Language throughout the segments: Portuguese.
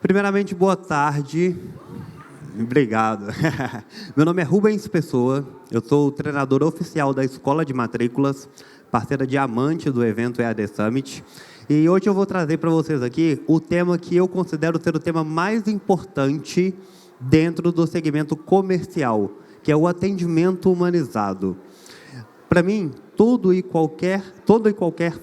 Primeiramente, boa tarde. Obrigado. Meu nome é Rubens Pessoa, eu sou o treinador oficial da Escola de Matrículas, parceira diamante do evento EAD Summit. E hoje eu vou trazer para vocês aqui o tema que eu considero ser o tema mais importante dentro do segmento comercial, que é o atendimento humanizado. Para mim, toda e qualquer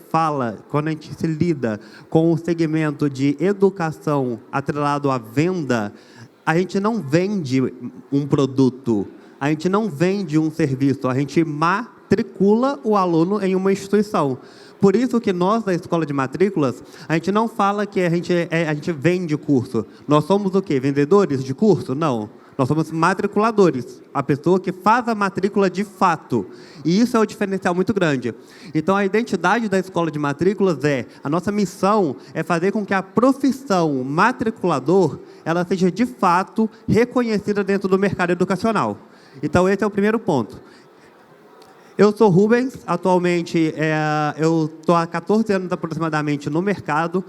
fala, quando a gente se lida com o segmento de educação atrelado à venda, a gente não vende um produto, a gente não vende um serviço, a gente matricula o aluno em uma instituição. Por isso que nós, da Escola de Matrículas, a gente não fala que a gente vende curso. Nós somos o quê? Vendedores de curso? Não. Nós somos matriculadores, a pessoa que faz a matrícula de fato. E isso é um diferencial muito grande. Então, a identidade da Escola de Matrículas a nossa missão é fazer com que a profissão matriculador, ela seja de fato reconhecida dentro do mercado educacional. Então, esse é o primeiro ponto. Eu sou Rubens, atualmente eu estou há 14 anos aproximadamente no mercado.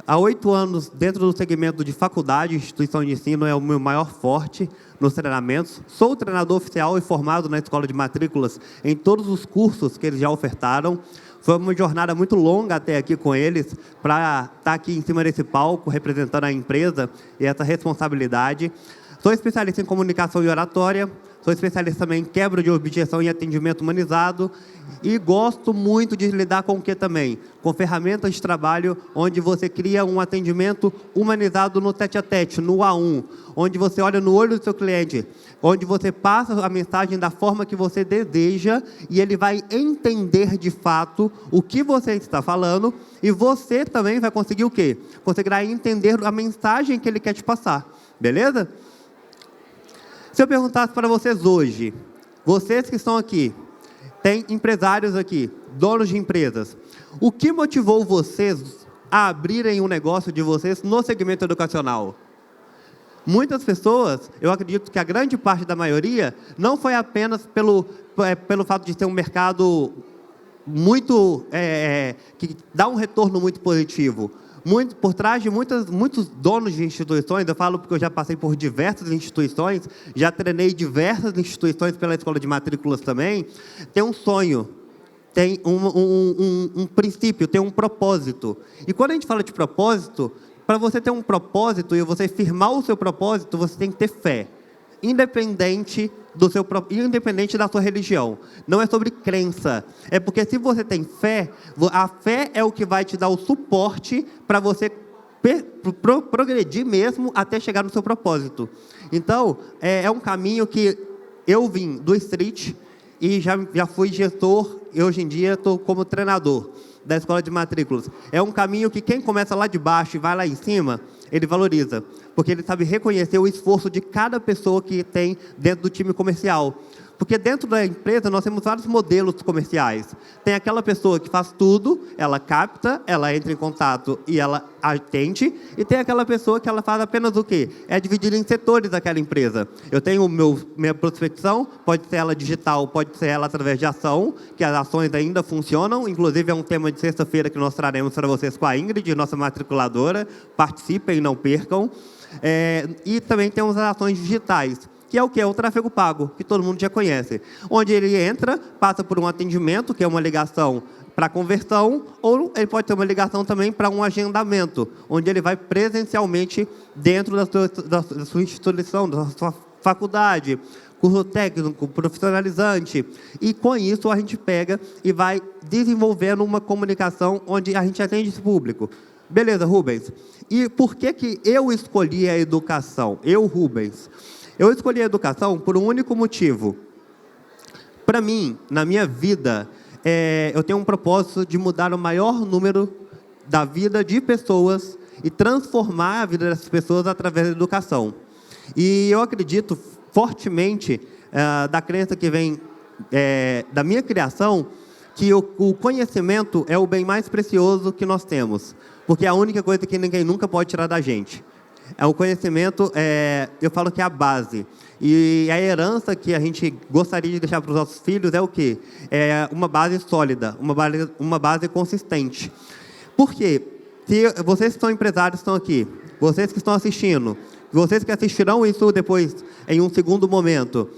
Há 8 anos dentro do segmento de faculdade, instituição de ensino é o meu maior forte nos treinamentos. Sou treinador oficial e formado na Escola de Matrículas em todos os cursos que eles já ofertaram. Foi uma jornada muito longa até aqui com eles, para estar aqui em cima desse palco, representando a empresa e essa responsabilidade. Sou especialista em comunicação e oratória. Sou especialista também em quebra de objeção e atendimento humanizado. E gosto muito de lidar com o que também? Com ferramentas de trabalho, onde você cria um atendimento humanizado no tete-a-tete, no A1. Onde você olha no olho do seu cliente. Onde você passa a mensagem da forma que você deseja. E ele vai entender de fato o que você está falando. E você também vai conseguir o quê? Conseguirá entender a mensagem que ele quer te passar. Beleza? Se eu perguntasse para vocês hoje, vocês que estão aqui, tem empresários aqui, donos de empresas, o que motivou vocês a abrirem um negócio de vocês no segmento educacional? Muitas pessoas, eu acredito que a grande parte da maioria, não foi apenas pelo fato de ter um mercado muito, que dá um retorno muito positivo. Por trás de muitos donos de instituições, eu falo porque eu já passei por diversas instituições, já treinei diversas instituições pela Escola de Matrículas também, tem um sonho, tem um princípio, tem um propósito. E quando a gente fala de propósito, para você ter um propósito e você firmar o seu propósito, você tem que ter fé. Independente da sua religião. Não é sobre crença. É porque se você tem fé, a fé é o que vai te dar o suporte para você progredir mesmo até chegar no seu propósito. Então, é um caminho que eu vim do street e já fui gestor e hoje em dia estou como treinador da Escola de Matrículas. É um caminho que quem começa lá de baixo e vai lá em cima, ele valoriza, porque ele sabe reconhecer o esforço de cada pessoa que tem dentro do time comercial. Porque dentro da empresa nós temos vários modelos comerciais. Tem aquela pessoa que faz tudo, ela capta, ela entra em contato e ela atende. E tem aquela pessoa que ela faz apenas o quê? É dividir em setores daquela empresa. Eu tenho minha prospecção, pode ser ela digital, pode ser ela através de ação, que as ações ainda funcionam. Inclusive é um tema de sexta-feira que nós traremos para vocês com a Ingrid, nossa matriculadora. Participem, não percam. E também temos as ações digitais, que é o que? É o tráfego pago, que todo mundo já conhece. Onde ele entra, passa por um atendimento, que é uma ligação para conversão, ou ele pode ter uma ligação também para um agendamento, onde ele vai presencialmente dentro da sua instituição, da sua faculdade, curso técnico, profissionalizante. E com isso a gente pega e vai desenvolvendo uma comunicação onde a gente atende esse público. Beleza, Rubens? E por que eu escolhi a educação? Eu, Rubens. Eu escolhi a educação por um único motivo. Para mim, na minha vida, eu tenho um propósito de mudar o maior número da vida de pessoas e transformar a vida dessas pessoas através da educação. E eu acredito fortemente da crença que vem da minha criação, que o conhecimento é o bem mais precioso que nós temos. Porque é a única coisa que ninguém nunca pode tirar da gente. O conhecimento, eu falo que é a base. E a herança que a gente gostaria de deixar para os nossos filhos é o quê? É uma base sólida, uma base consistente. Por quê? Se vocês que são empresários estão aqui, vocês que estão assistindo, vocês que assistirão isso depois em um segundo momento.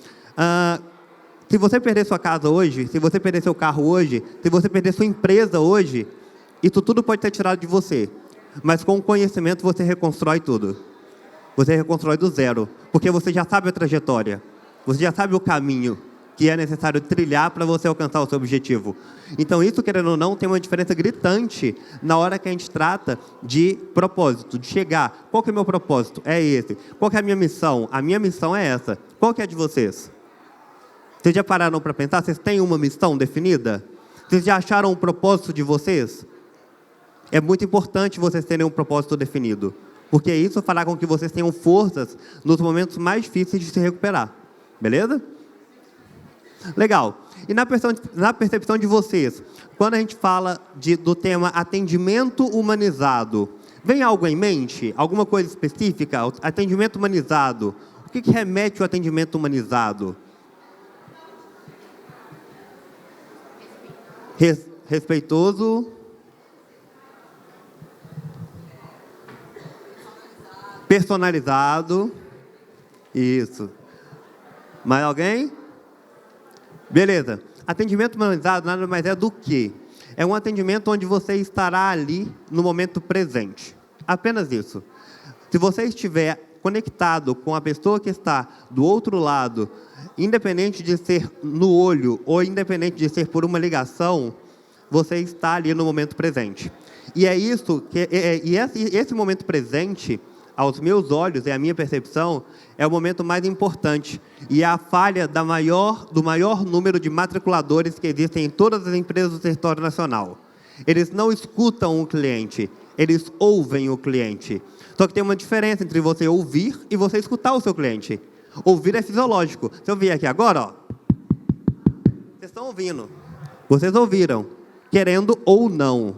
Se você perder sua casa hoje, se você perder seu carro hoje, se você perder sua empresa hoje, isso tudo pode ser tirado de você. Mas com o conhecimento você reconstrói tudo. Você reconstrói do zero, porque você já sabe a trajetória. Você já sabe o caminho que é necessário trilhar para você alcançar o seu objetivo. Então isso, querendo ou não, tem uma diferença gritante na hora que a gente trata de propósito, de chegar. Qual que é o meu propósito? É esse. Qual que é a minha missão? A minha missão é essa. Qual que é a de vocês? Vocês já pararam para pensar? Vocês têm uma missão definida? Vocês já acharam o propósito de vocês? É muito importante vocês terem um propósito definido, porque isso fará com que vocês tenham forças nos momentos mais difíceis de se recuperar. Beleza? Legal. E na percepção de vocês, quando a gente fala do tema atendimento humanizado, vem algo em mente? Alguma coisa específica? Atendimento humanizado. O que remete ao atendimento humanizado? Respeitoso. Personalizado. Isso. Mais alguém? Beleza. Atendimento humanizado nada mais é do que? É um atendimento onde você estará ali no momento presente. Apenas isso. Se você estiver conectado com a pessoa que está do outro lado, independente de ser no olho ou independente de ser por uma ligação, você está ali no momento presente. E é isso que esse momento presente, aos meus olhos e à minha percepção, é o momento mais importante. E é a falha do maior número de matriculadores que existem em todas as empresas do território nacional. Eles não escutam o cliente, eles ouvem o cliente. Só que tem uma diferença entre você ouvir e você escutar o seu cliente. Ouvir é fisiológico. Se eu vier aqui agora, ó, vocês estão ouvindo. Vocês ouviram, querendo ou não.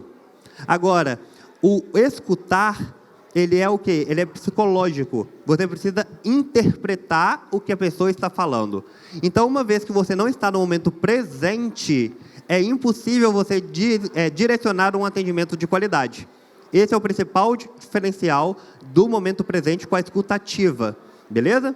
Agora, o escutar, ele é o quê? Ele é psicológico. Você precisa interpretar o que a pessoa está falando. Então, uma vez que você não está no momento presente, é impossível você direcionar um atendimento de qualidade. Esse é o principal diferencial do momento presente com a escuta ativa. Beleza?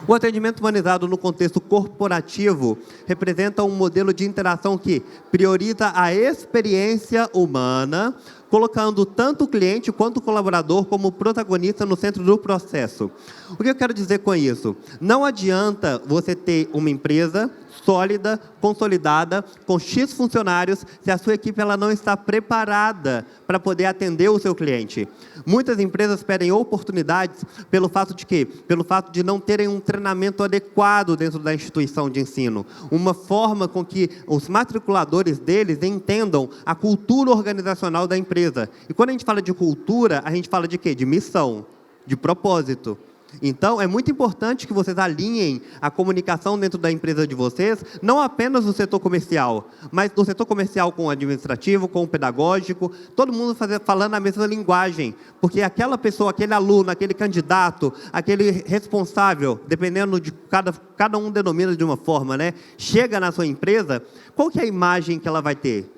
O atendimento humanizado no contexto corporativo representa um modelo de interação que prioriza a experiência humana, colocando tanto o cliente quanto o colaborador como protagonista no centro do processo. O que eu quero dizer com isso? Não adianta você ter uma empresa sólida, consolidada, com X funcionários, se a sua equipe ela não está preparada para poder atender o seu cliente. Muitas empresas perdem oportunidades pelo fato de quê? Pelo fato de não terem um treinamento adequado dentro da instituição de ensino. Uma forma com que os matriculadores deles entendam a cultura organizacional da empresa. E quando a gente fala de cultura, a gente fala de quê? De missão, de propósito. Então, é muito importante que vocês alinhem a comunicação dentro da empresa de vocês, não apenas no setor comercial, mas no setor comercial com o administrativo, com o pedagógico, todo mundo falando a mesma linguagem, porque aquela pessoa, aquele aluno, aquele candidato, aquele responsável, dependendo de cada um denomina de uma forma, né? Chega na sua empresa, qual que é a imagem que ela vai ter?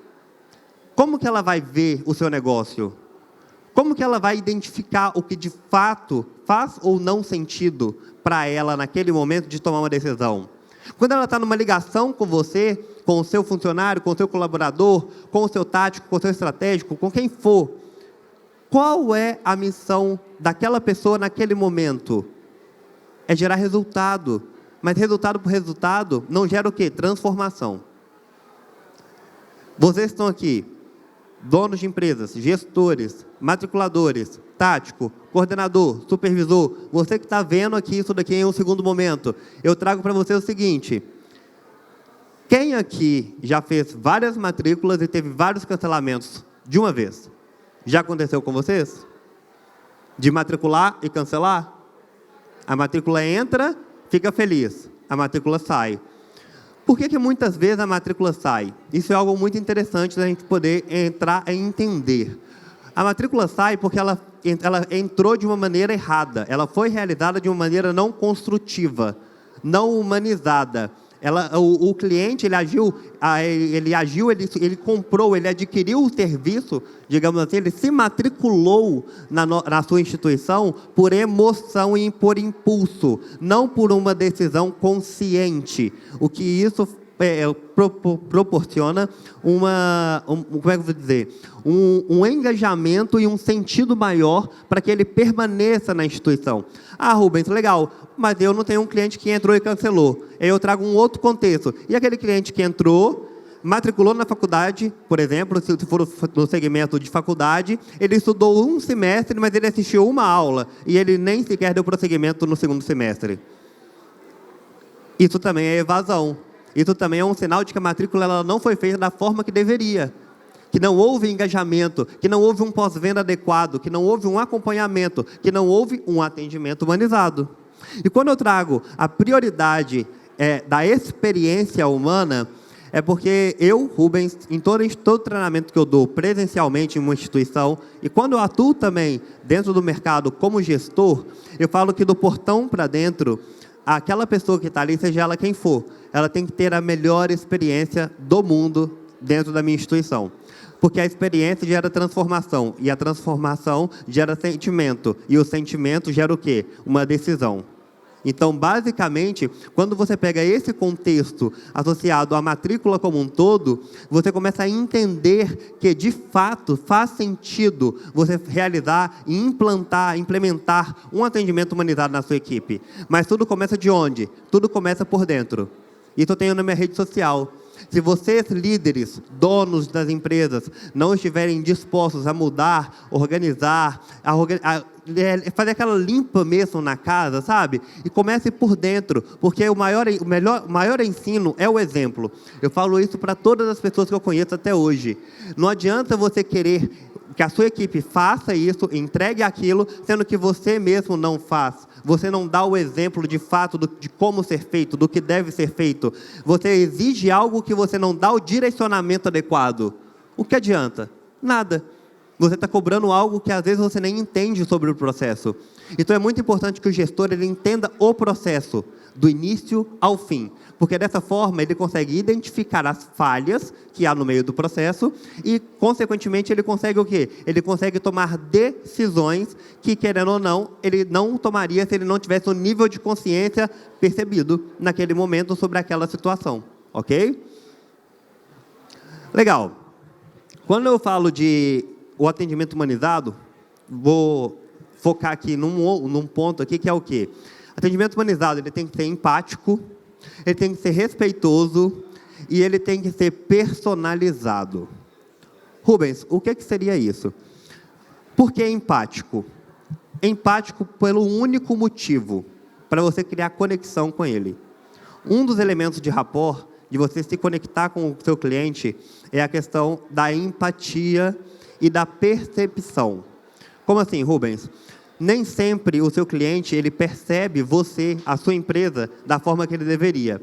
Como que ela vai ver o seu negócio? Como que ela vai identificar o que de fato faz ou não sentido para ela naquele momento de tomar uma decisão? Quando ela está numa ligação com você, com o seu funcionário, com o seu colaborador, com o seu tático, com o seu estratégico, com quem for, qual é a missão daquela pessoa naquele momento? É gerar resultado. Mas resultado por resultado não gera o quê? Transformação. Vocês estão aqui, donos de empresas, gestores, matriculadores, tático, coordenador, supervisor, você que está vendo aqui isso daqui em um segundo momento, eu trago para você o seguinte: quem aqui já fez várias matrículas e teve vários cancelamentos de uma vez? Já aconteceu com vocês? De matricular e cancelar? A matrícula entra, fica feliz, a matrícula sai. Por que muitas vezes a matrícula sai? Isso é algo muito interessante da gente poder entrar e entender. A matrícula sai porque ela entrou de uma maneira errada. Ela foi realizada de uma maneira não construtiva, não humanizada. O cliente, ele comprou, ele adquiriu o serviço, digamos assim, ele se matriculou na sua instituição por emoção e por impulso, não por uma decisão consciente. O que isso proporciona como é que eu vou dizer? Um engajamento e um sentido maior para que ele permaneça na instituição. Ah, Rubens, legal, mas eu não tenho um cliente que entrou e cancelou. Aí eu trago um outro contexto. E aquele cliente que entrou, matriculou na faculdade, por exemplo, se for no segmento de faculdade, ele estudou um semestre, mas ele assistiu uma aula, e ele nem sequer deu prosseguimento no segundo semestre. Isso também é evasão. Isso também é um sinal de que a matrícula ela não foi feita da forma que deveria. Que não houve engajamento, que não houve um pós-venda adequado, que não houve um acompanhamento, que não houve um atendimento humanizado. E quando eu trago a prioridade da experiência humana, é porque eu, Rubens, em todo treinamento que eu dou presencialmente em uma instituição, e quando eu atuo também dentro do mercado como gestor, eu falo que do portão para dentro, aquela pessoa que está ali, seja ela quem for, ela tem que ter a melhor experiência do mundo dentro da minha instituição. Porque a experiência gera transformação, e a transformação gera sentimento, e o sentimento gera o quê? Uma decisão. Então, basicamente, quando você pega esse contexto associado à matrícula como um todo, você começa a entender que, de fato, faz sentido você realizar e implementar um atendimento humanizado na sua equipe. Mas tudo começa de onde? Tudo começa por dentro. Isso eu tenho na minha rede social. Se vocês, líderes, donos das empresas, não estiverem dispostos a mudar, organizar, fazer aquela limpa mesmo na casa, sabe? E comece por dentro, porque o maior ensino é o exemplo. Eu falo isso para todas as pessoas que eu conheço até hoje. Não adianta você querer que a sua equipe faça isso, entregue aquilo, sendo que você mesmo não faz. Você não dá o exemplo de fato de como ser feito, do que deve ser feito. Você exige algo que você não dá o direcionamento adequado. O que adianta? Nada. Você está cobrando algo que às vezes você nem entende sobre o processo. Então é muito importante que o gestor ele entenda o processo, do início ao fim. Porque dessa forma ele consegue identificar as falhas que há no meio do processo e, consequentemente, ele consegue o quê? Ele consegue tomar decisões que, querendo ou não, ele não tomaria se ele não tivesse um nível de consciência percebido naquele momento sobre aquela situação. Ok? Legal. Quando eu falo de o atendimento humanizado, vou focar aqui num ponto aqui que é o quê? Atendimento humanizado, ele tem que ser empático, ele tem que ser respeitoso e ele tem que ser personalizado. Rubens, o que seria isso? Por que empático? Empático pelo único motivo, para você criar conexão com ele. Um dos elementos de rapport, de você se conectar com o seu cliente, é a questão da empatia e da percepção. Como assim, Rubens? Nem sempre o seu cliente ele percebe você, a sua empresa, da forma que ele deveria.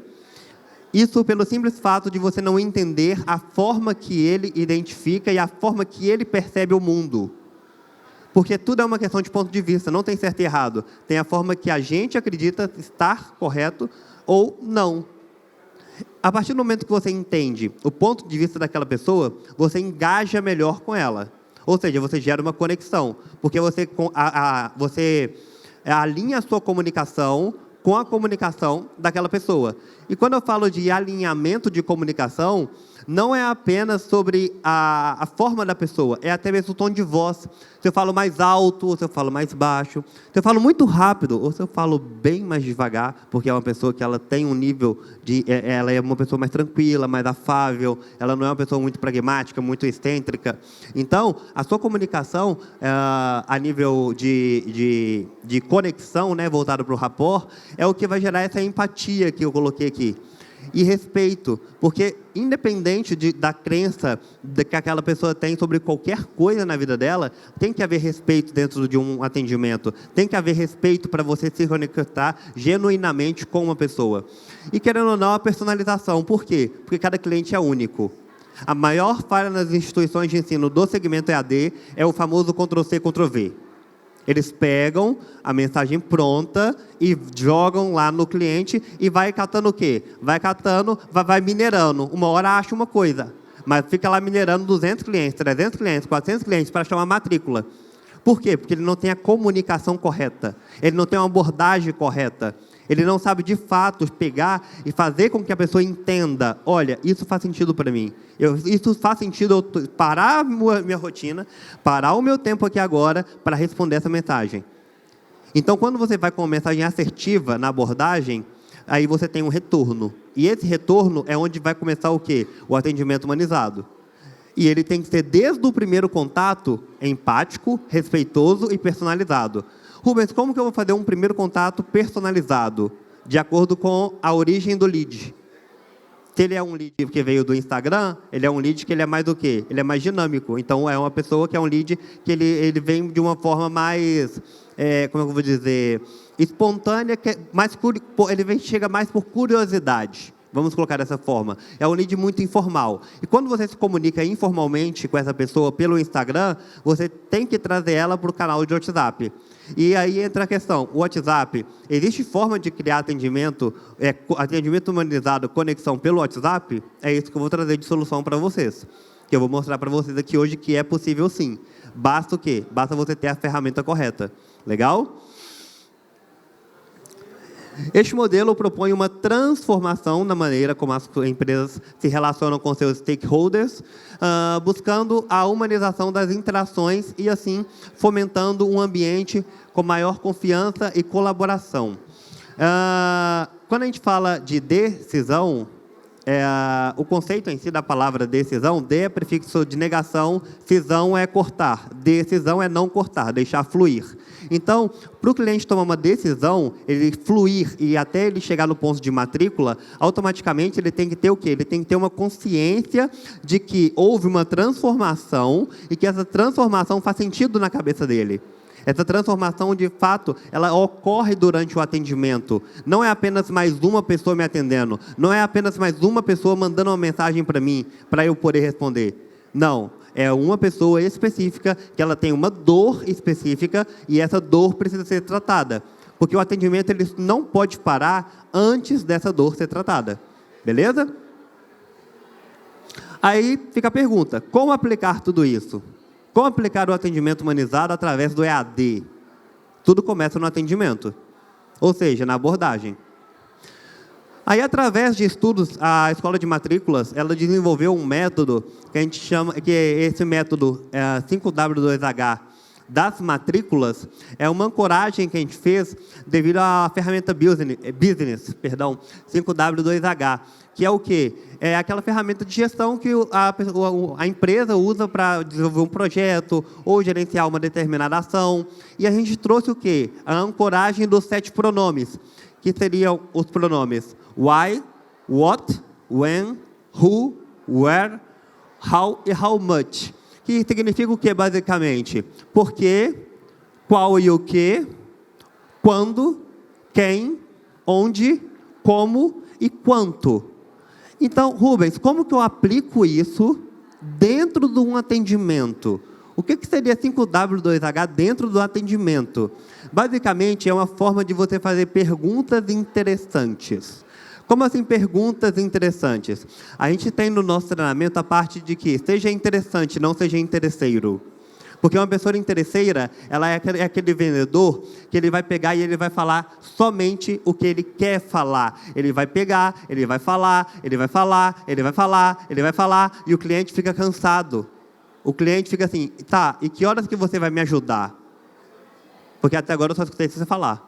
Isso pelo simples fato de você não entender a forma que ele identifica e a forma que ele percebe o mundo. Porque tudo é uma questão de ponto de vista, não tem certo e errado. Tem a forma que a gente acredita estar correto ou não. A partir do momento que você entende o ponto de vista daquela pessoa, você engaja melhor com ela. Ou seja, você gera uma conexão, porque você alinha a sua comunicação com a comunicação daquela pessoa. E quando eu falo de alinhamento de comunicação, não é apenas sobre a forma da pessoa, é até mesmo o tom de voz. Se eu falo mais alto, ou se eu falo mais baixo, se eu falo muito rápido, ou se eu falo bem mais devagar, porque é uma pessoa que ela tem um nível ela é uma pessoa mais tranquila, mais afável, ela não é uma pessoa muito pragmática, muito excêntrica. Então, a sua comunicação, a nível de conexão, né, voltado para o rapport, é o que vai gerar essa empatia que eu coloquei aqui. E respeito, porque independente da crença que aquela pessoa tem sobre qualquer coisa na vida dela, tem que haver respeito dentro de um atendimento, tem que haver respeito para você se conectar genuinamente com uma pessoa. E querendo ou não, a personalização, por quê? Porque cada cliente é único. A maior falha nas instituições de ensino do segmento EAD é o famoso Ctrl-C, Ctrl-V. Eles pegam a mensagem pronta e jogam lá no cliente e vai catando o quê? Vai catando, vai minerando. Uma hora acha uma coisa, mas fica lá minerando 200 clientes, 300 clientes, 400 clientes para achar uma matrícula. Por quê? Porque ele não tem a comunicação correta. Ele não tem uma abordagem correta. Ele não sabe, de fato, pegar e fazer com que a pessoa entenda, olha, isso faz sentido para mim. Isso faz sentido eu parar a minha rotina, parar o meu tempo aqui agora para responder essa mensagem. Então, quando você vai com uma mensagem assertiva na abordagem, aí você tem um retorno. E esse retorno é onde vai começar o quê? O atendimento humanizado. E ele tem que ser, desde o primeiro contato, empático, respeitoso e personalizado. Rubens, como que eu vou fazer um primeiro contato personalizado, de acordo com a origem do lead? Se ele é um lead que veio do Instagram, ele é um lead que ele é mais do quê? Ele é mais dinâmico. Então, é uma pessoa que é um lead que ele vem de uma forma mais, como eu vou dizer, espontânea, que é mais, chega mais por curiosidade. Vamos colocar dessa forma. É um lead muito informal. E quando você se comunica informalmente com essa pessoa pelo Instagram, você tem que trazer ela para o canal de WhatsApp. E aí entra a questão, o WhatsApp, existe forma de criar atendimento humanizado, conexão pelo WhatsApp? É isso que eu vou trazer de solução para vocês. Que eu vou mostrar para vocês aqui hoje que é possível sim. Basta o quê? Basta você ter a ferramenta correta. Legal? Este modelo propõe uma transformação na maneira como as empresas se relacionam com seus stakeholders, buscando a humanização das interações e, assim, fomentando um ambiente com maior confiança e colaboração. Quando a gente fala de decisão, o conceito em si da palavra decisão, de é prefixo de negação, cisão é cortar, decisão é não cortar, deixar fluir. Então, para o cliente tomar uma decisão, ele fluir e até ele chegar no ponto de matrícula, automaticamente ele tem que ter o quê? Ele tem que ter uma consciência de que houve uma transformação e que essa transformação faz sentido na cabeça dele. Essa transformação, de fato, ela ocorre durante o atendimento. Não é apenas mais uma pessoa me atendendo. Não é apenas mais uma pessoa mandando uma mensagem para mim, para eu poder responder. Não. É uma pessoa específica, que ela tem uma dor específica, e essa dor precisa ser tratada. Porque o atendimento ele não pode parar antes dessa dor ser tratada. Beleza? Aí fica a pergunta, como aplicar tudo isso? Como aplicar o atendimento humanizado através do EAD? Tudo começa no atendimento, ou seja, na abordagem. Aí, através de estudos, a Escola de Matrículas, ela desenvolveu um método que a gente chama, que esse método 5W2H das matrículas, é uma ancoragem que a gente fez devido à ferramenta Business, 5W2H, que é o quê? É aquela ferramenta de gestão que a empresa usa para desenvolver um projeto ou gerenciar uma determinada ação. E a gente trouxe o quê? A ancoragem dos 7 pronomes, que seriam os pronomes why, what, when, who, where, how e how much. Que significa o quê, basicamente? Por quê, qual e o quê, quando, quem, onde, como e quanto. Então, Rubens, como que eu aplico isso dentro de um atendimento? O que seria 5W2H dentro do atendimento? Basicamente, é uma forma de você fazer perguntas interessantes. Como assim perguntas interessantes? A gente tem no nosso treinamento a parte de que seja interessante, não seja interesseiro. Porque uma pessoa interesseira, ela é aquele vendedor que ele vai pegar e ele vai falar somente o que ele quer falar. Ele vai pegar, ele vai falar, ele vai falar, ele vai falar, ele vai falar, e o cliente fica cansado. O cliente fica assim, tá, e que horas que você vai me ajudar? Porque até agora eu só escutei você falar.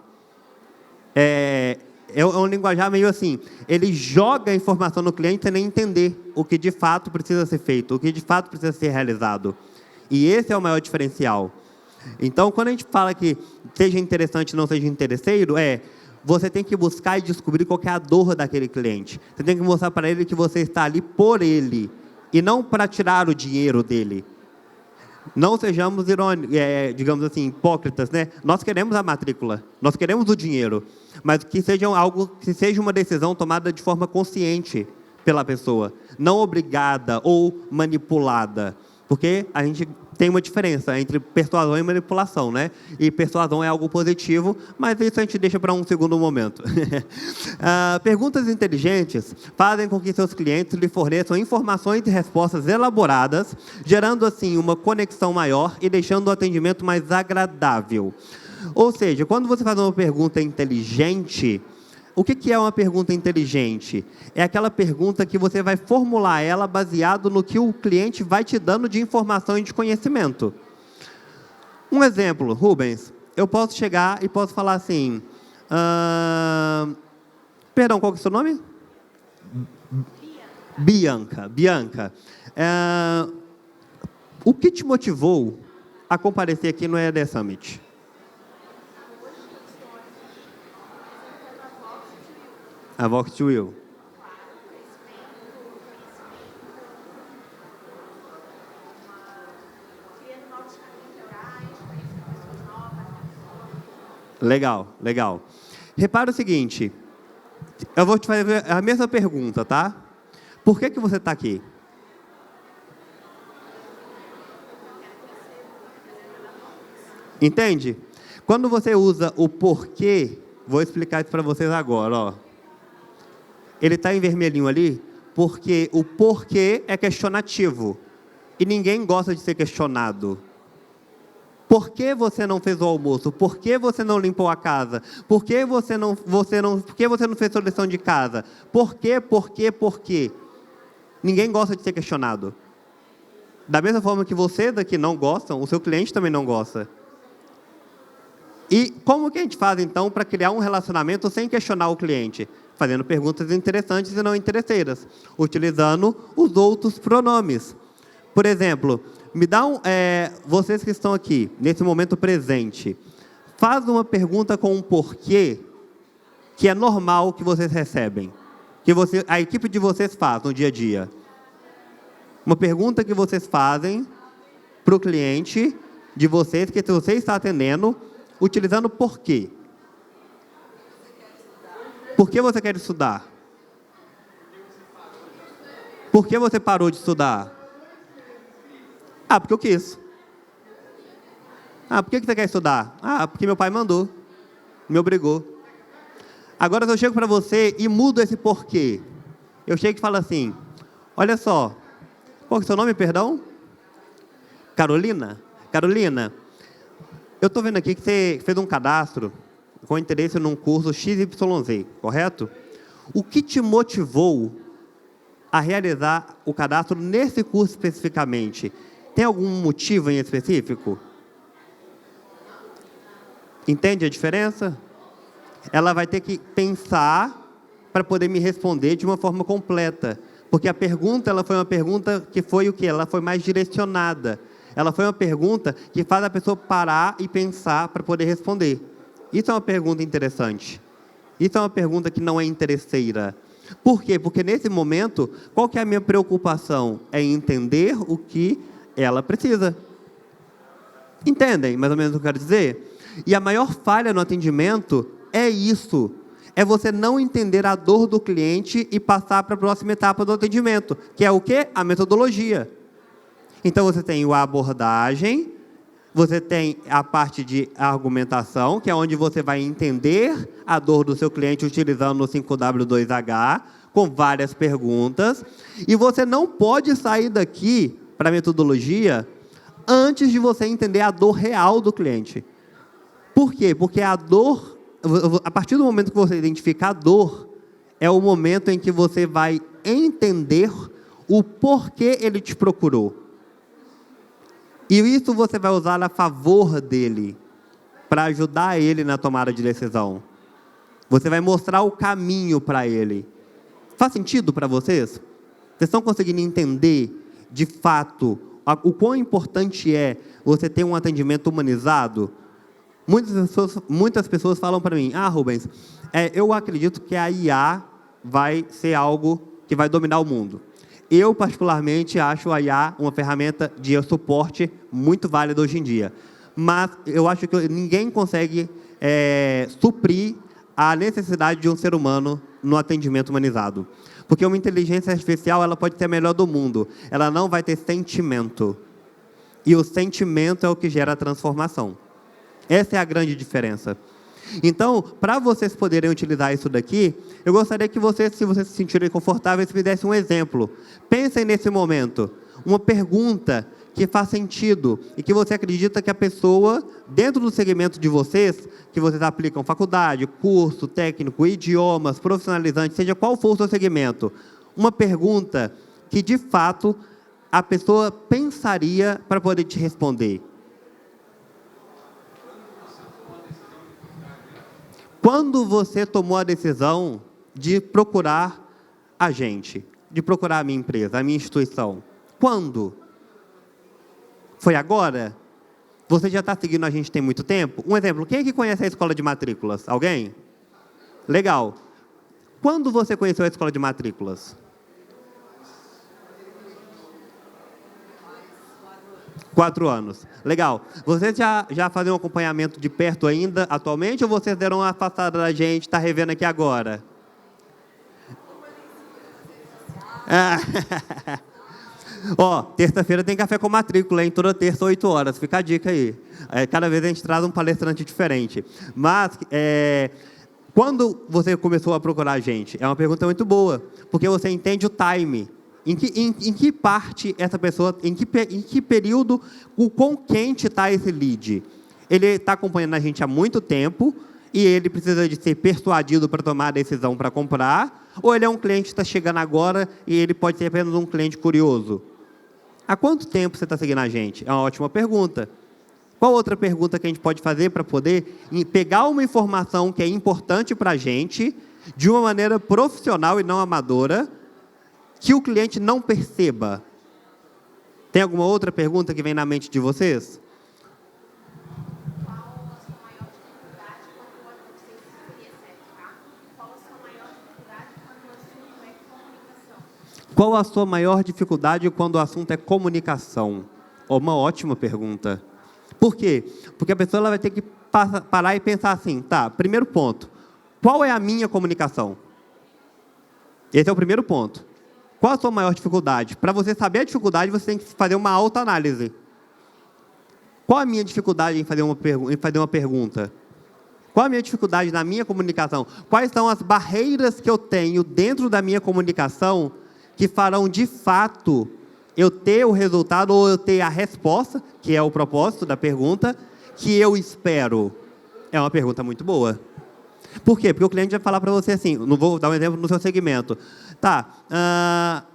É um linguajar meio assim, ele joga a informação no cliente sem nem entender o que de fato precisa ser feito, o que de fato precisa ser realizado. E esse é o maior diferencial. Então, quando a gente fala que seja interessante, não seja interesseiro, você tem que buscar e descobrir qual que é a dor daquele cliente. Você tem que mostrar para ele que você está ali por ele, e não para tirar o dinheiro dele. Não sejamos irônicos, digamos assim, hipócritas, né? Nós queremos a matrícula, nós queremos o dinheiro, mas que seja uma decisão tomada de forma consciente pela pessoa, não obrigada ou manipulada. Porque a gente tem uma diferença entre persuasão e manipulação, né? E persuasão é algo positivo, mas isso a gente deixa para um segundo momento. Perguntas inteligentes fazem com que seus clientes lhe forneçam informações e respostas elaboradas, gerando, assim, uma conexão maior e deixando o atendimento mais agradável. Ou seja, quando você faz uma pergunta inteligente, o que é uma pergunta inteligente? É aquela pergunta que você vai formular ela baseado no que o cliente vai te dando de informação e de conhecimento. Um exemplo, Rubens, eu posso chegar e posso falar assim, perdão, qual que é o seu nome? Bianca. Bianca, o que te motivou a comparecer aqui no EAD Summit? A Vox Will. Legal, legal. Repara o seguinte, eu vou te fazer a mesma pergunta, tá? Por que você está aqui? Entende? Quando você usa o porquê, vou explicar isso para vocês agora, ó. Ele está em vermelhinho ali, porque o porquê é questionativo. E ninguém gosta de ser questionado. Por que você não fez o almoço? Por que você não limpou a casa? Por que você não fez sua lição de casa? Por quê? Ninguém gosta de ser questionado. Da mesma forma que vocês aqui não gostam, o seu cliente também não gosta. E como que a gente faz, então, para criar um relacionamento sem questionar o cliente? Fazendo perguntas interessantes e não interesseiras, utilizando os outros pronomes. Por exemplo, me dá vocês que estão aqui, nesse momento presente, faz uma pergunta com um porquê que é normal que vocês recebem, que a equipe de vocês faz no dia a dia. Uma pergunta que vocês fazem para o cliente de vocês, que você está atendendo, utilizando porquê. Por que você quer estudar? Por que você parou de estudar? Ah, porque eu quis. Ah, por que você quer estudar? Ah, porque meu pai mandou, me obrigou. Agora, se eu chego para você e mudo esse porquê, eu chego e falo assim, olha só, qual é o seu nome, perdão? Carolina? Carolina, eu estou vendo aqui que você fez um cadastro com interesse num curso XYZ, correto? O que te motivou a realizar o cadastro nesse curso especificamente? Tem algum motivo em específico? Entende a diferença? Ela vai ter que pensar para poder me responder de uma forma completa. Porque a pergunta, ela foi uma pergunta que foi o quê? Ela foi mais direcionada. Ela foi uma pergunta que faz a pessoa parar e pensar para poder responder. Isso é uma pergunta interessante. Isso é uma pergunta que não é interesseira. Por quê? Porque nesse momento, qual que é a minha preocupação? É entender o que ela precisa. Entendem mais ou menos o que eu quero dizer? E a maior falha no atendimento é isso. É você não entender a dor do cliente e passar para a próxima etapa do atendimento. Que é o quê? A metodologia. Então, você tem a abordagem, você tem a parte de argumentação, que é onde você vai entender a dor do seu cliente utilizando o 5W2H, com várias perguntas. E você não pode sair daqui para a metodologia antes de você entender a dor real do cliente. Por quê? Porque a dor, a partir do momento que você identificar a dor, é o momento em que você vai entender o porquê ele te procurou. E isso você vai usar a favor dele, para ajudar ele na tomada de decisão. Você vai mostrar o caminho para ele. Faz sentido para vocês? Vocês estão conseguindo entender, de fato, o quão importante é você ter um atendimento humanizado? Muitas pessoas falam para mim, Rubens, eu acredito que a IA vai ser algo que vai dominar o mundo. Eu, particularmente, acho a IA uma ferramenta de suporte muito válida hoje em dia. Mas eu acho que ninguém consegue suprir a necessidade de um ser humano no atendimento humanizado. Porque uma inteligência artificial, ela pode ser a melhor do mundo. Ela não vai ter sentimento. E o sentimento é o que gera a transformação. Essa é a grande diferença. Então, para vocês poderem utilizar isso daqui, eu gostaria que vocês, se vocês se sentirem confortáveis, me dessem um exemplo. Pensem nesse momento, uma pergunta que faz sentido e que você acredita que a pessoa, dentro do segmento de vocês, que vocês aplicam faculdade, curso, técnico, idiomas, profissionalizante, seja qual for o seu segmento, uma pergunta que, de fato, a pessoa pensaria para poder te responder. Quando você tomou a decisão de procurar a gente, de procurar a minha empresa, a minha instituição? Quando? Foi agora? Você já está seguindo a gente tem muito tempo? Um exemplo, quem aqui conhece a escola de matrículas? Alguém? Legal. Quando você conheceu a escola de matrículas? 4 anos. Legal. Vocês já fazem um acompanhamento de perto ainda, atualmente, ou vocês deram uma afastada da gente, está revendo aqui agora? Ó, terça-feira tem café com matrícula, hein? Toda terça, 8 horas. Fica a dica aí. Cada vez a gente traz um palestrante diferente. Mas, quando você começou a procurar a gente? É uma pergunta muito boa, porque você entende o time. Em que parte essa pessoa, em que período, o quão quente está esse lead? Ele está acompanhando a gente há muito tempo e ele precisa de ser persuadido para tomar a decisão para comprar, ou ele é um cliente que está chegando agora e ele pode ser apenas um cliente curioso? Há quanto tempo você está seguindo a gente? É uma ótima pergunta. Qual outra pergunta que a gente pode fazer para poder pegar uma informação que é importante para a gente, de uma maneira profissional e não amadora, que o cliente não perceba? Tem alguma outra pergunta que vem na mente de vocês? Qual a sua maior dificuldade quando o assunto é comunicação? Uma ótima pergunta. Por quê? Porque a pessoa ela vai ter que parar e pensar assim, tá, primeiro ponto, qual é a minha comunicação? Esse é o primeiro ponto. Qual a sua maior dificuldade? Para você saber a dificuldade, você tem que fazer uma autoanálise. Qual a minha dificuldade em fazer uma pergunta? Qual a minha dificuldade na minha comunicação? Quais são as barreiras que eu tenho dentro da minha comunicação que farão, de fato, eu ter o resultado ou eu ter a resposta, que é o propósito da pergunta, que eu espero? É uma pergunta muito boa. Por quê? Porque o cliente vai falar para você assim, não vou dar um exemplo no seu segmento. Tá,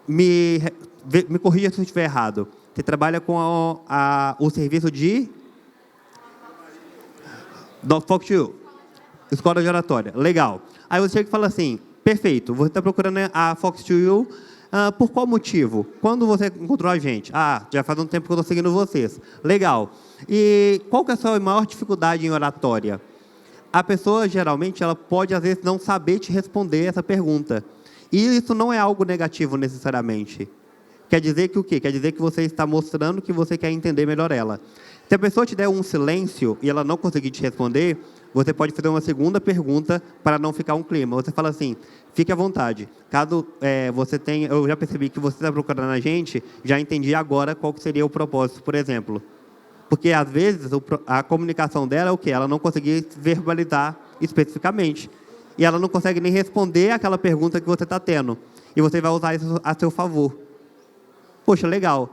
me corrija se eu estiver errado. Você trabalha com o serviço de Fox escola de oratória. Legal. Aí você chega e fala assim, perfeito, você está procurando a Fox por qual motivo? Quando você encontrou a gente? Já faz um tempo que eu estou seguindo vocês. Legal. E qual que é a sua maior dificuldade em oratória? A pessoa, geralmente, ela pode, às vezes, não saber te responder essa pergunta. E isso não é algo negativo, necessariamente. Quer dizer que o quê? Quer dizer que você está mostrando que você quer entender melhor ela. Se a pessoa te der um silêncio e ela não conseguir te responder, você pode fazer uma segunda pergunta para não ficar um clima. Você fala assim, fique à vontade. Caso você tenha... Eu já percebi que você está procurando a gente, já entendi agora qual que seria o propósito, por exemplo. Porque, às vezes, a comunicação dela é o quê? Ela não conseguir verbalizar especificamente. E ela não consegue nem responder aquela pergunta que você está tendo. E você vai usar isso a seu favor. Poxa, legal.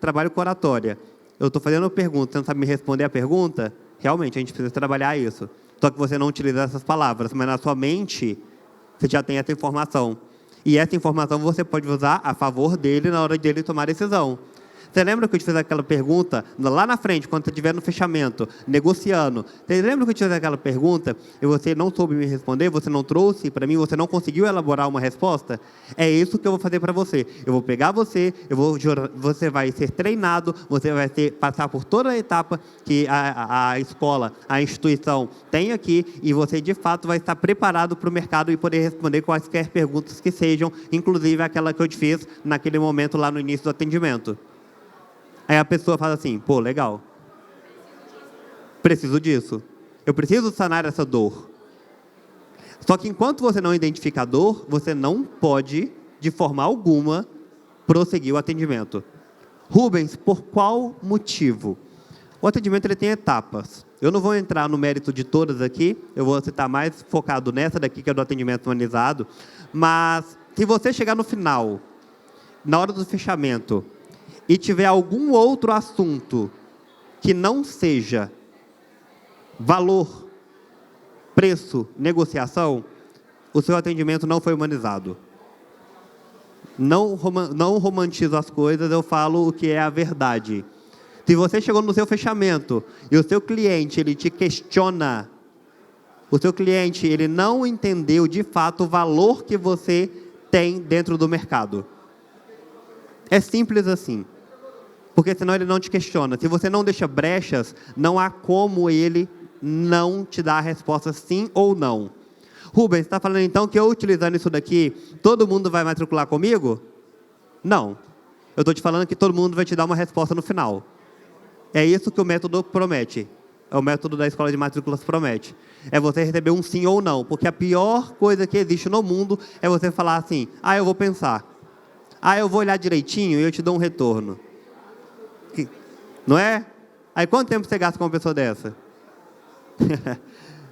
Trabalho com oratória. Eu estou fazendo uma pergunta, você não sabe me responder a pergunta? Realmente, a gente precisa trabalhar isso. Só que você não utiliza essas palavras, mas na sua mente, você já tem essa informação. E essa informação você pode usar a favor dele na hora dele tomar a decisão. Você lembra que eu te fiz aquela pergunta, lá na frente, quando você estiver no fechamento, negociando? Você lembra que eu te fiz aquela pergunta e você não soube me responder, você não trouxe para mim, você não conseguiu elaborar uma resposta? É isso que eu vou fazer para você. Eu vou pegar você, você vai ser treinado, você vai passar por toda a etapa que a escola, a instituição tem aqui e você, de fato, vai estar preparado para o mercado e poder responder quaisquer perguntas que sejam, inclusive aquela que eu te fiz naquele momento lá no início do atendimento. Aí a pessoa fala assim, pô, legal. Preciso disso. Eu preciso sanar essa dor. Só que enquanto você não identifica a dor, você não pode, de forma alguma, prosseguir o atendimento. Rubens, por qual motivo? O atendimento ele tem etapas. Eu não vou entrar no mérito de todas aqui, eu vou citar mais focado nessa daqui, que é do atendimento humanizado, mas se você chegar no final, na hora do fechamento, e tiver algum outro assunto que não seja valor, preço, negociação, o seu atendimento não foi humanizado. Não romantizo as coisas, eu falo o que é a verdade. Se você chegou no seu fechamento e o seu cliente ele te questiona, o seu cliente ele não entendeu de fato o valor que você tem dentro do mercado. É simples assim. Porque senão ele não te questiona. Se você não deixa brechas, não há como ele não te dar a resposta sim ou não. Rubens, você está falando então que eu utilizando isso daqui, todo mundo vai matricular comigo? Não. Eu estou te falando que todo mundo vai te dar uma resposta no final. É isso que o método promete. É o método da escola de matrículas promete. É você receber um sim ou não. Porque a pior coisa que existe no mundo é você falar assim, eu vou pensar. Eu vou olhar direitinho e eu te dou um retorno. Não é? Aí quanto tempo você gasta com uma pessoa dessa?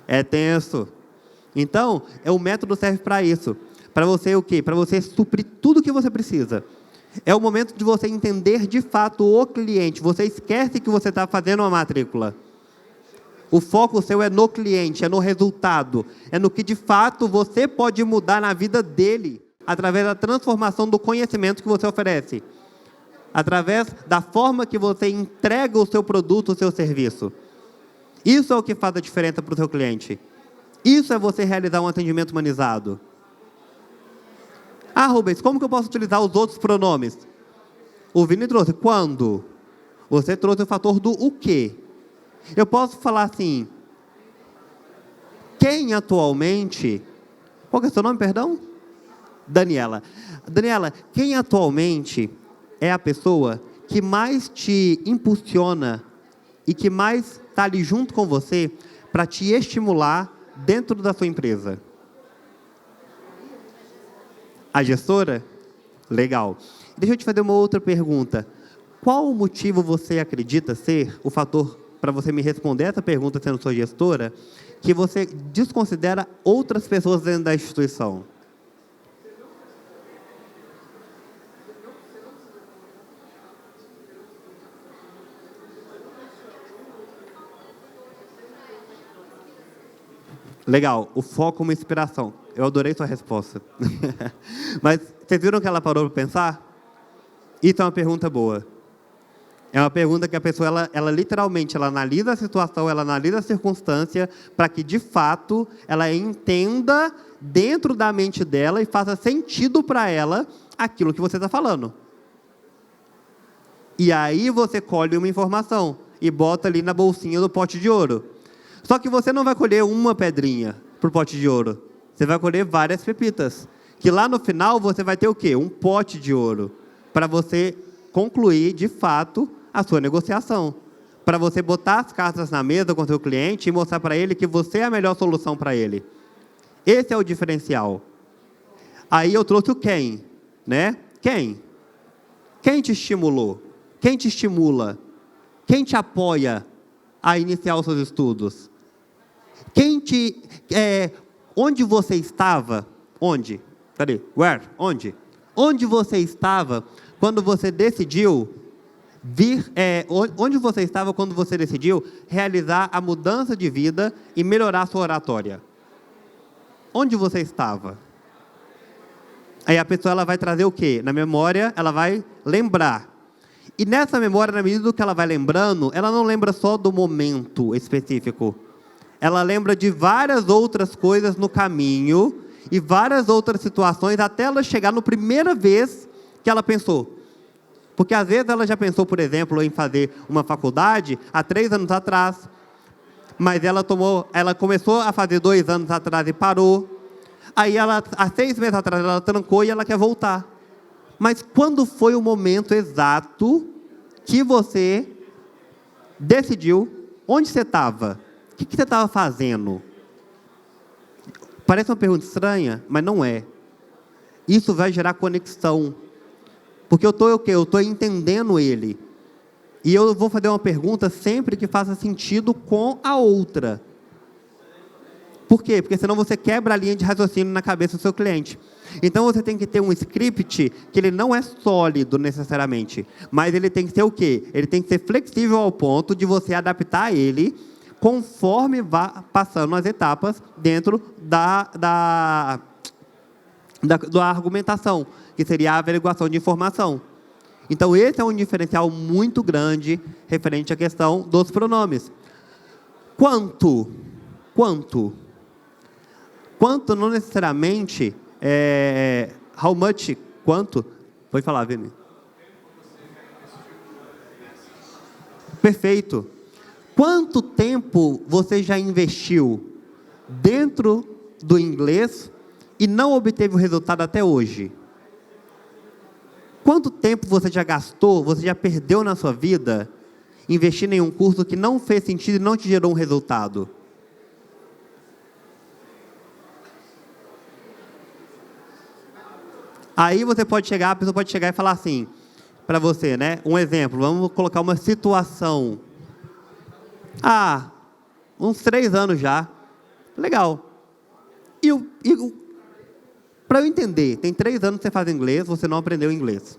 É tenso. Então, o método serve para isso. Para você o quê? Para você suprir tudo o que você precisa. É o momento de você entender de fato o cliente. Você esquece que você está fazendo uma matrícula. O foco seu é no cliente, é no resultado. É no que de fato você pode mudar na vida dele. Através da transformação do conhecimento que você oferece. Através da forma que você entrega o seu produto, o seu serviço. Isso é o que faz a diferença para o seu cliente. Isso é você realizar um atendimento humanizado. Rubens, como que eu posso utilizar os outros pronomes? O Vini trouxe quando? Você trouxe o fator do o quê? Eu posso falar assim, quem atualmente... Qual que é o seu nome, perdão? Daniela. Daniela, quem atualmente é a pessoa que mais te impulsiona e que mais está ali junto com você para te estimular dentro da sua empresa? A gestora? Legal. Deixa eu te fazer uma outra pergunta. Qual o motivo você acredita ser o fator, para você me responder essa pergunta sendo sua gestora, que você desconsidera outras pessoas dentro da instituição? Legal, o foco é uma inspiração. Eu adorei sua resposta. Mas vocês viram que ela parou para pensar? Isso é uma pergunta boa. É uma pergunta que a pessoa, ela literalmente, ela analisa a situação, ela analisa a circunstância, para que, de fato, ela entenda dentro da mente dela e faça sentido para ela aquilo que você está falando. E aí você colhe uma informação e bota ali na bolsinha do pote de ouro. Só que você não vai colher uma pedrinha para o pote de ouro. Você vai colher várias pepitas. Que lá no final você vai ter o quê? Um pote de ouro. Para você concluir, de fato, a sua negociação. Para você botar as cartas na mesa com o seu cliente e mostrar para ele que você é a melhor solução para ele. Esse é o diferencial. Aí eu trouxe o quem, né? Quem? Quem te estimulou? Quem te estimula? Quem te apoia a iniciar os seus estudos? Quem te... onde você estava? Onde? Cadê? Where? Onde? Onde você estava quando você decidiu onde você estava quando você decidiu realizar a mudança de vida e melhorar a sua oratória? Onde você estava? Aí a pessoa ela vai trazer o quê? Na memória, ela vai lembrar. E nessa memória, na medida que ela vai lembrando, ela não lembra só do momento específico. Ela lembra de várias outras coisas no caminho e várias outras situações até ela chegar na primeira vez que ela pensou. Porque às vezes ela já pensou, por exemplo, em fazer uma faculdade há 3 anos atrás, mas ela começou a fazer 2 anos atrás e parou. Aí ela, há 6 meses atrás, ela trancou e ela quer voltar. Mas quando foi o momento exato que você decidiu? Onde você estava? O que você estava fazendo? Parece uma pergunta estranha, mas não é. Isso vai gerar conexão. Porque eu estou o quê? Eu estou entendendo ele. E eu vou fazer uma pergunta sempre que faça sentido com a outra. Por quê? Porque senão você quebra a linha de raciocínio na cabeça do seu cliente. Então você tem que ter um script que ele não é sólido necessariamente, mas ele tem que ser o quê? Ele tem que ser flexível ao ponto de você adaptar ele conforme vá passando as etapas dentro da argumentação, que seria a averiguação de informação. Então esse é um diferencial muito grande referente à questão dos pronomes. Quanto não necessariamente how much, quanto. Pode falar, Vini. Perfeito. Quanto tempo você já investiu dentro do inglês e não obteve o resultado até hoje? Quanto tempo você já gastou, você já perdeu na sua vida, investindo em um curso que não fez sentido e não te gerou um resultado? Aí você pode chegar, a pessoa pode chegar e falar assim, para você, né? Um exemplo, vamos colocar uma situação. Uns 3 anos já. Legal. Para eu entender, tem 3 anos que você faz inglês, você não aprendeu inglês.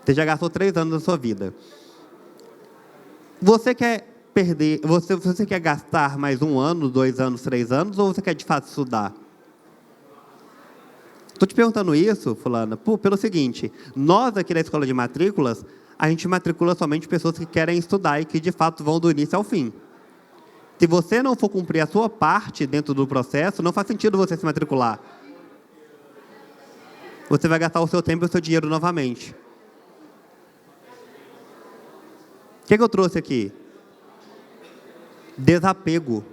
Você já gastou 3 anos da sua vida. Você quer perder, você quer gastar mais 1 ano, 2 anos, 3 anos, ou você quer de fato estudar? Estou te perguntando isso, fulana, pelo seguinte, nós aqui na escola de matrículas, a gente matricula somente pessoas que querem estudar e que de fato vão do início ao fim. Se você não for cumprir a sua parte dentro do processo, não faz sentido você se matricular. Você vai gastar o seu tempo e o seu dinheiro novamente. O que eu trouxe aqui? Desapego.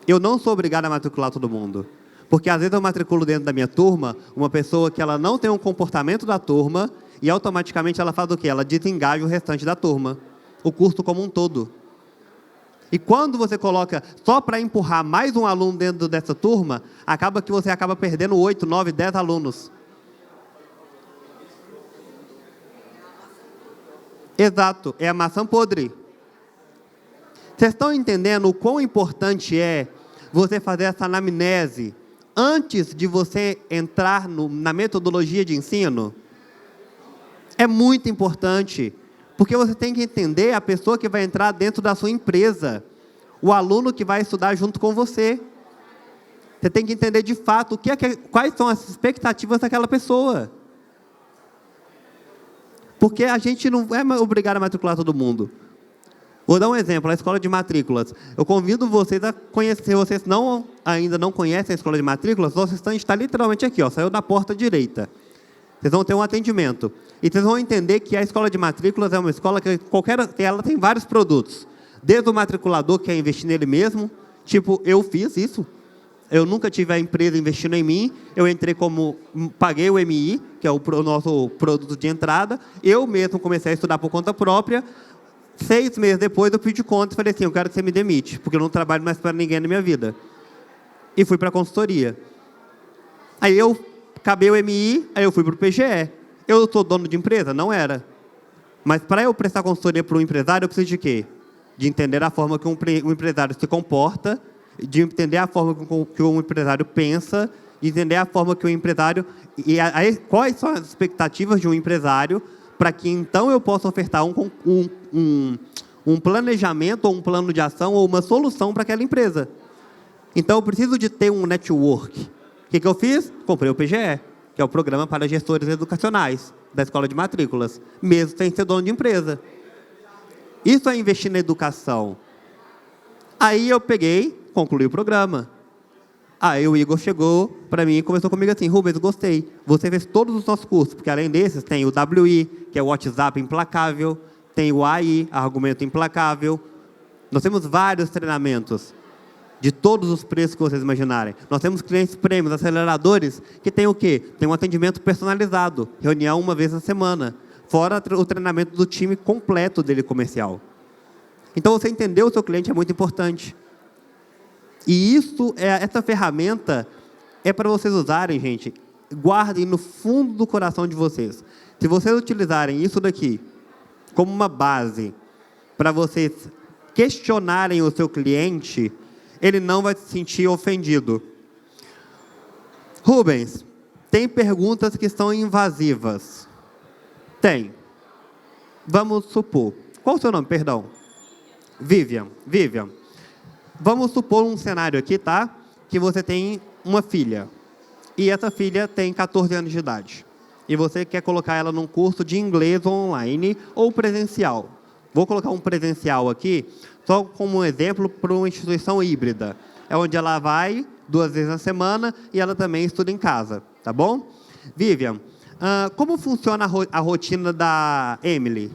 Eu não sou obrigado a matricular todo mundo. Porque às vezes eu matriculo dentro da minha turma uma pessoa que ela não tem um comportamento da turma e automaticamente ela faz o quê? Ela desengaja o restante da turma. O curso como um todo. E quando você coloca só para empurrar mais um aluno dentro dessa turma, acaba que você acaba perdendo 8, 9, 10 alunos. Exato, é a maçã podre. Vocês estão entendendo o quão importante é você fazer essa anamnese antes de você entrar na metodologia de ensino? É muito importante, porque você tem que entender a pessoa que vai entrar dentro da sua empresa, o aluno que vai estudar junto com você. Você tem que entender de fato quais são as expectativas daquela pessoa. Porque a gente não é obrigado a matricular todo mundo. Vou dar um exemplo, a escola de matrículas. Eu convido vocês a conhecer, se vocês ainda não conhecem a escola de matrículas, nosso stand está literalmente aqui, saiu da porta direita. Vocês vão ter um atendimento. E vocês vão entender que a escola de matrículas é uma escola que ela tem vários produtos. Desde o matriculador, que é investir nele mesmo. Tipo, eu fiz isso. Eu nunca tive a empresa investindo em mim. Eu entrei paguei o MI, que é o nosso produto de entrada. Eu mesmo comecei a estudar por conta própria. 6 meses depois, eu pedi conta e falei assim, eu quero que você me demite, porque eu não trabalho mais para ninguém na minha vida. E fui para a consultoria. Aí eu acabei o MI, aí eu fui para o PGE. Eu sou dono de empresa? Não era. Mas para eu prestar consultoria para um empresário, eu preciso de quê? De entender a forma que um empresário se comporta, de entender a forma que um empresário pensa, de entender a forma que o empresário... quais são as expectativas de um empresário para que então eu possa ofertar um planejamento, ou um plano de ação, ou uma solução para aquela empresa. Então, eu preciso de ter um network. O que eu fiz? Comprei o PGE, que é o Programa para Gestores Educacionais, da Escola de Matrículas, mesmo sem ser dono de empresa. Isso é investir na educação. Aí eu concluí o programa. Aí o Igor chegou para mim e conversou comigo assim, Rubens, gostei. Você fez todos os nossos cursos, porque além desses tem o WI, que é o WhatsApp implacável, tem o AI, argumento implacável. Nós temos vários treinamentos de todos os preços que vocês imaginarem. Nós temos clientes prêmios, aceleradores, que tem o quê? Tem um atendimento personalizado, reunião 1 vez na semana, fora o treinamento do time completo dele comercial. Então, você entender o seu cliente é muito importante. E essa ferramenta é para vocês usarem, gente, guardem no fundo do coração de vocês. Se vocês utilizarem isso daqui como uma base para vocês questionarem o seu cliente, ele não vai se sentir ofendido. Rubens, tem perguntas que são invasivas. Tem. Vamos supor. Qual o seu nome, perdão? Vivian. Vivian. Vamos supor um cenário aqui, tá? Que você tem uma filha. E essa filha tem 14 anos de idade. E você quer colocar ela num curso de inglês online ou presencial. Vou colocar um presencial aqui, só como um exemplo para uma instituição híbrida. É onde ela vai 2 vezes na semana e ela também estuda em casa, tá bom? Vivian, como funciona a rotina da Emily?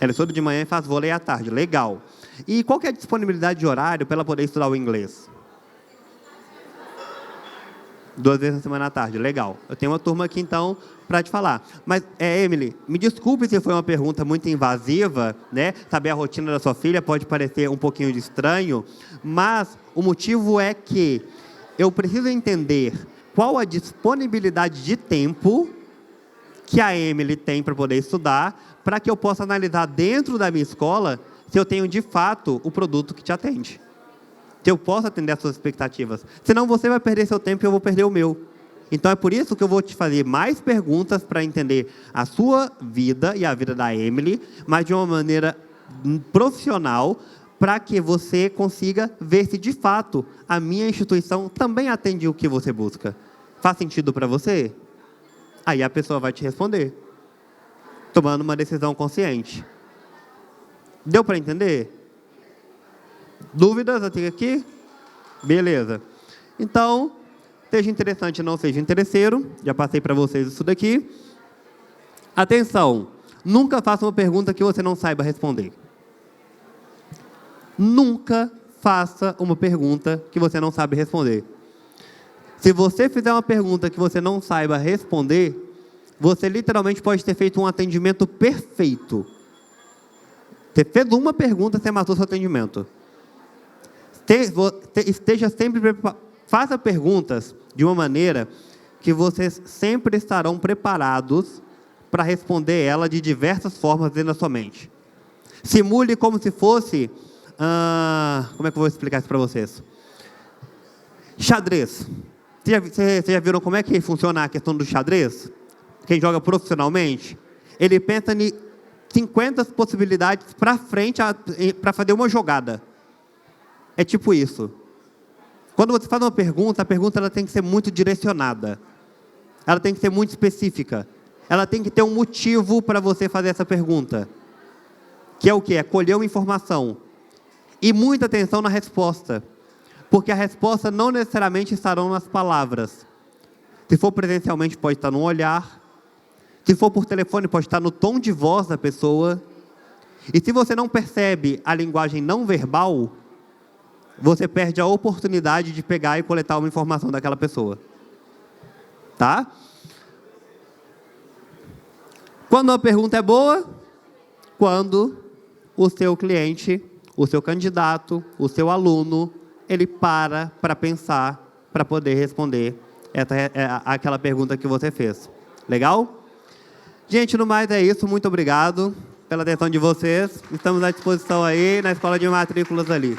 Ela estuda de manhã e faz vôlei à tarde, legal. E qual que é a disponibilidade de horário para ela poder estudar o inglês? 2 vezes na semana à tarde, legal. Eu tenho uma turma aqui, então, para te falar. Mas, Emily, me desculpe se foi uma pergunta muito invasiva, né? Saber a rotina da sua filha pode parecer um pouquinho de estranho, mas o motivo é que eu preciso entender qual a disponibilidade de tempo que a Emily tem para poder estudar, para que eu possa analisar dentro da minha escola se eu tenho, de fato, o produto que te atende. Se eu posso atender às suas expectativas. Senão você vai perder seu tempo e eu vou perder o meu. Então é por isso que eu vou te fazer mais perguntas para entender a sua vida e a vida da Emily, mas de uma maneira profissional, para que você consiga ver se de fato a minha instituição também atende o que você busca. Faz sentido para você? Aí a pessoa vai te responder, tomando uma decisão consciente. Deu para entender? Dúvidas até aqui? Beleza. Então, seja interessante ou não seja interesseiro, já passei para vocês isso daqui. Atenção, nunca faça uma pergunta que você não saiba responder. Nunca faça uma pergunta que você não sabe responder. Se você fizer uma pergunta que você não saiba responder, você literalmente pode ter feito um atendimento perfeito. Você fez uma pergunta, você matou seu atendimento. Esteja sempre preparado. Faça perguntas de uma maneira que vocês sempre estarão preparados para responder ela de diversas formas dentro da sua mente. Simule como se fosse... como é que eu vou explicar isso para vocês? Xadrez. Vocês já viram como é que funciona a questão do xadrez? Quem joga profissionalmente, ele pensa em 50 possibilidades para frente para fazer uma jogada. É tipo isso. Quando você faz uma pergunta, a pergunta ela tem que ser muito direcionada. Ela tem que ser muito específica. Ela tem que ter um motivo para você fazer essa pergunta. Que é o quê? É colher uma informação. E muita atenção na resposta. Porque a resposta não necessariamente estará nas palavras. Se for presencialmente, pode estar no olhar. Se for por telefone, pode estar no tom de voz da pessoa. E se você não percebe a linguagem não verbal, você perde a oportunidade de pegar e coletar uma informação daquela pessoa. Tá? Quando a pergunta é boa? Quando o seu cliente, o seu candidato, o seu aluno, ele para pensar, para poder responder aquela pergunta que você fez. Legal? Gente, no mais é isso. Muito obrigado pela atenção de vocês. Estamos à disposição aí na Escola de Matrículas ali.